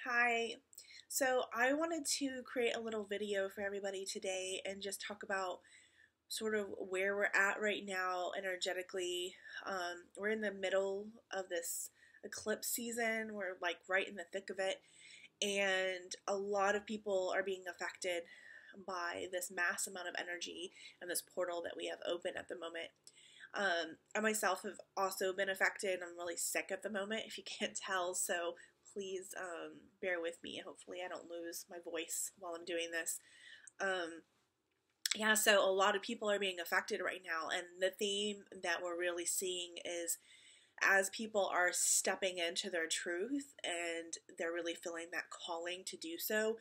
Hi. So I wanted to create a little video for everybody today and just talk about sort of where we're at right now energetically. We're in the middle of this eclipse season. We're like right in the thick of it, and a lot of people are being affected by this mass amount of energy and this portal that we have open at the moment. I myself have also been affected. I'm really sick at the moment, if you can't tell, so please bear with me. Hopefully, I don't lose my voice while I'm doing this. Um, yeah, so a lot of people are being affected right now, and the theme that we're really seeing is as people are stepping into their truth and they're really feeling that calling to do so,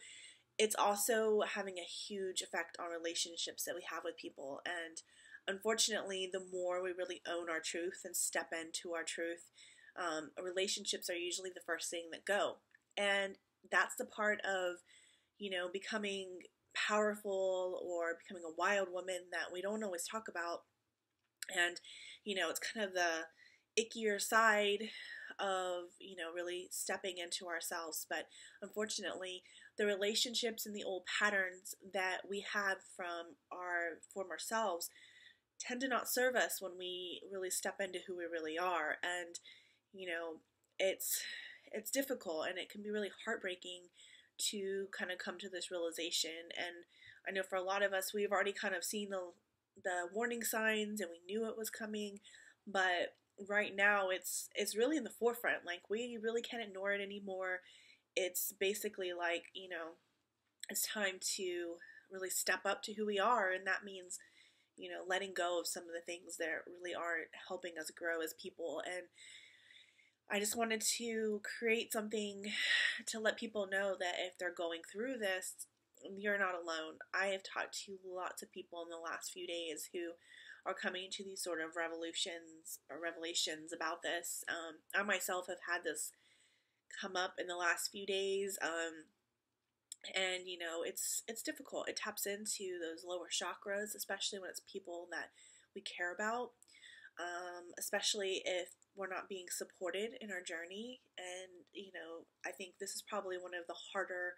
it's also having a huge effect on relationships that we have with people. And unfortunately, the more we really own our truth and step into our truth, relationships are usually the first thing that go. And that's the part of, becoming powerful or becoming a wild woman that we don't always talk about. And, it's kind of the ickier side of, really stepping into ourselves. But unfortunately, the relationships and the old patterns that we had from our former selves tend to not serve us when we really step into who we really are. And, you know, it's difficult, and it can be really heartbreaking to kind of come to this realization. And I know for a lot of us, we've already kind of seen the warning signs, and we knew it was coming, but right now it's really in the forefront. Like, we really can't ignore it anymore. It's basically like, it's time to really step up to who we are, and that means, letting go of some of the things that really aren't helping us grow as people. And I just wanted to create something to let people know that if they're going through this, you're not alone. I have talked to lots of people in the last few days who are coming to these sort of revolutions or revelations about this. I myself have had this come up in the last few days, and it's difficult. It taps into those lower chakras, especially when it's people that we care about, especially if we're not being supported in our journey. And I think this is probably one of the harder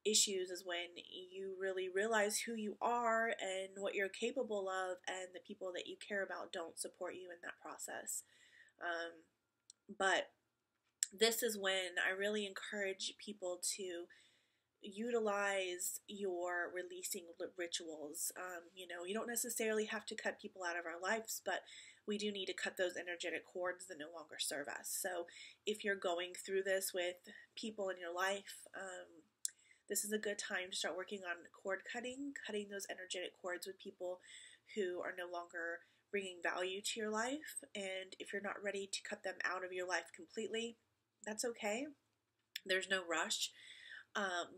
issues, is when you really realize who you are and what you're capable of, and the people that you care about don't support you in that process. But this is when I really encourage people to utilize your releasing rituals. You don't necessarily have to cut people out of our lives, but we do need to cut those energetic cords that no longer serve us. So if you're going through this with people in your life, this is a good time to start working on cord cutting those energetic cords with people who are no longer bringing value to your life. And if you're not ready to cut them out of your life completely, that's okay. There's no rush.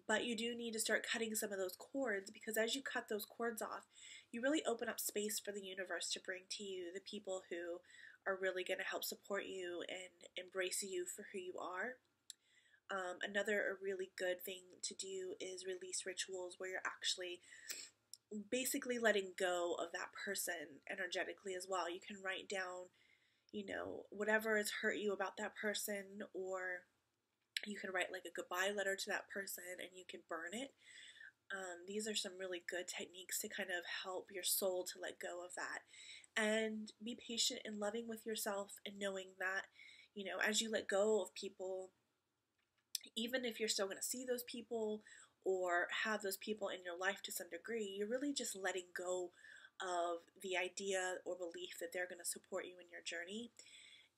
But you do need to start cutting some of those cords, because as you cut those cords off, you really open up space for the universe to bring to you the people who are really going to help support you and embrace you for who you are. Another really good thing to do is release rituals where you're actually basically letting go of that person energetically as well. You can write down, whatever has hurt you about that person, or you can write like a goodbye letter to that person and you can burn it. These are some really good techniques to kind of help your soul to let go of that. And be patient and loving with yourself, and knowing that, as you let go of people, even if you're still going to see those people or have those people in your life to some degree, you're really just letting go of the idea or belief that they're going to support you in your journey.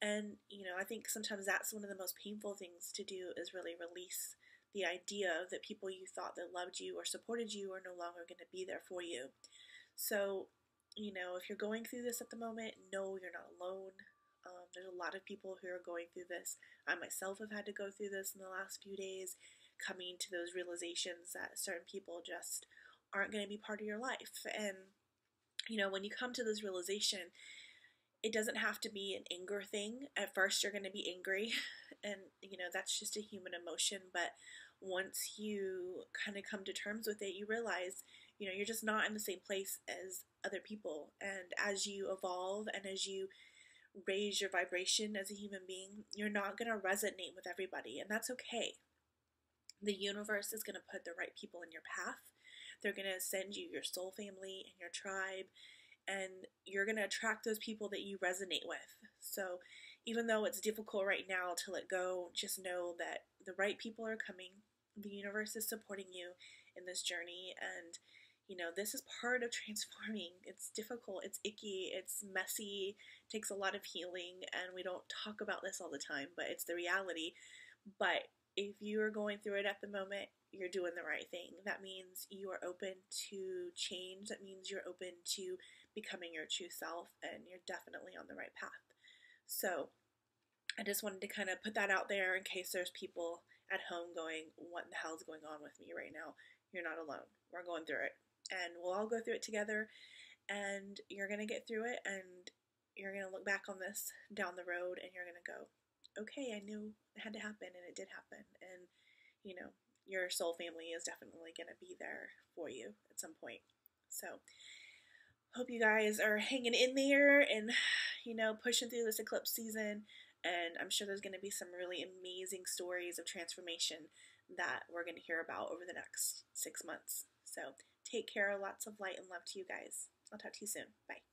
And, I think sometimes that's one of the most painful things to do, is really release the idea that people you thought that loved you or supported you are no longer going to be there for you. So, if you're going through this at the moment, know you're not alone. There's a lot of people who are going through this. I myself have had to go through this in the last few days, coming to those realizations that certain people just aren't going to be part of your life. And, when you come to this realization, it doesn't have to be an anger thing. At first, you're going to be angry, and, that's just a human emotion. But once you kind of come to terms with it, you realize, you're just not in the same place as other people. And as you evolve and as you raise your vibration as a human being, you're not going to resonate with everybody, and that's okay. The universe is going to put the right people in your path. They're going to send you your soul family and your tribe, and you're going to attract those people that you resonate with. So even though it's difficult right now to let go, just know that the right people are coming. The universe is supporting you in this journey, and this is part of transforming. It's difficult, it's icky, it's messy, it takes a lot of healing, and we don't talk about this all the time, but it's the reality. But if you are going through it at the moment, you're doing the right thing. That means you are open to change. That means you're open to becoming your true self, and you're definitely on the right path. So I just wanted to kind of put that out there in case there's people at home going, what the hell is going on with me right now? You're not alone. We're going through it. And we'll all go through it together, and you're going to get through it, and you're going to look back on this down the road, and you're going to go, okay, I knew it had to happen, and it did happen. And, your soul family is definitely going to be there for you at some point. So, hope you guys are hanging in there and, pushing through this eclipse season. And I'm sure there's going to be some really amazing stories of transformation that we're going to hear about over the next 6 months. So take care. Lots of light and love to you guys. I'll talk to you soon. Bye.